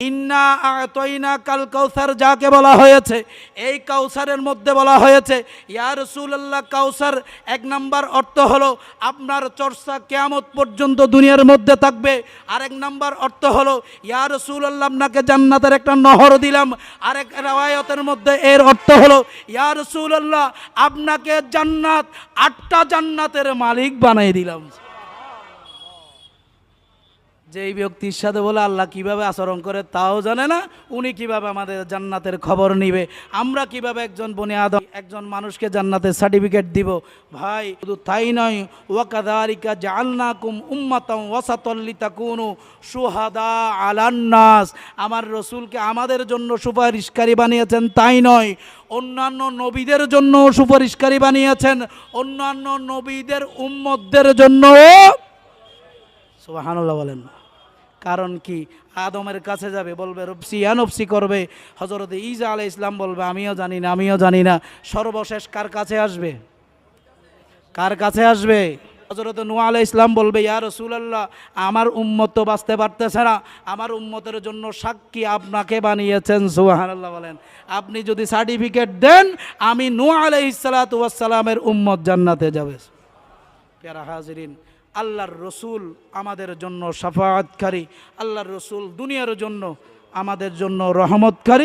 ইন্না আ'তাইনা কাল কাউসার যাকে বলা হয়েছে, এই কাউসারের মধ্যে বলা হয়েছে ইয়া রাসূলুল্লাহ, কাউসার এক নাম্বার অর্থ হলো আপনার চর্চা কিয়ামত পর্যন্ত দুনিয়ার মধ্যে থাকবে। আরেক নাম্বার অর্থ হলো ইয়া রাসূলুল্লাহ, আপনাকে জান্নাতের একটা নহর দিলাম। আরেক riwayতের মধ্যে এর অর্থ হলো ইয়া রাসূলুল্লাহ, আপনাকে জান্নাত 8টা জান্নাতের মালিক বানিয়ে দিলাম। যেই ব্যক্তির সাথে বলে আল্লাহ কিভাবে আচরণ করে তাও জানে না, উনি কিভাবে আমাদের জান্নাতের খবর নিবে, আমরা কিভাবে একজন বনি আদম একজন মানুষকে জান্নাতের সার্টিফিকেট দিব। ভাই শুধু তাই নয়, ওয়াকাযালিকা জাআলনাকুম উম্মাতান ওয়াসাতাল লিতাকুনু শুহাদা আলান নাস, আমার রসুলকে আমাদের জন্য সুপারিশকারী বানিয়েছেন। তাই নয়, অন্যান্য নবীদের জন্য সুপারিশকারী বানিয়েছেন, অন্যান্য নবীদের উম্মতদের জন্য। সুবহানাল্লাহ বলেন। কারণ কি, আদমের কাছে যাবে, বলবে রব্বি আনফসি করবে। হযরত ঈসা আলাইহিস সালাম বলবে আমিও জানি না, আমিও জানি না। সর্বশেষ কার কাছে আসবে? কার কাছে আসবে? হযরত নূহ আলাইহিস সালাম বলবে ইয়া রাসূলুল্লাহ, আমার উম্মত তো বাঁচতে পারতেছে না, আমার উম্মতের জন্য সাক্ষী আপনাকে বানিয়েছেন। সুবহানাল্লাহ বলেন। আপনি যদি সার্টিফিকেট দেন আমি নূহ আলাইহিস সালাতু ওয়াস সালামের উম্মত জান্নাতে যাবে। প্যারা হাজিরিন, আল্লাহর রসুল আমাদের জন্য শাফাআতকারী, আল্লাহর রসুল দুনিয়ার জন্য আমাদের জন্য রহমতকারী।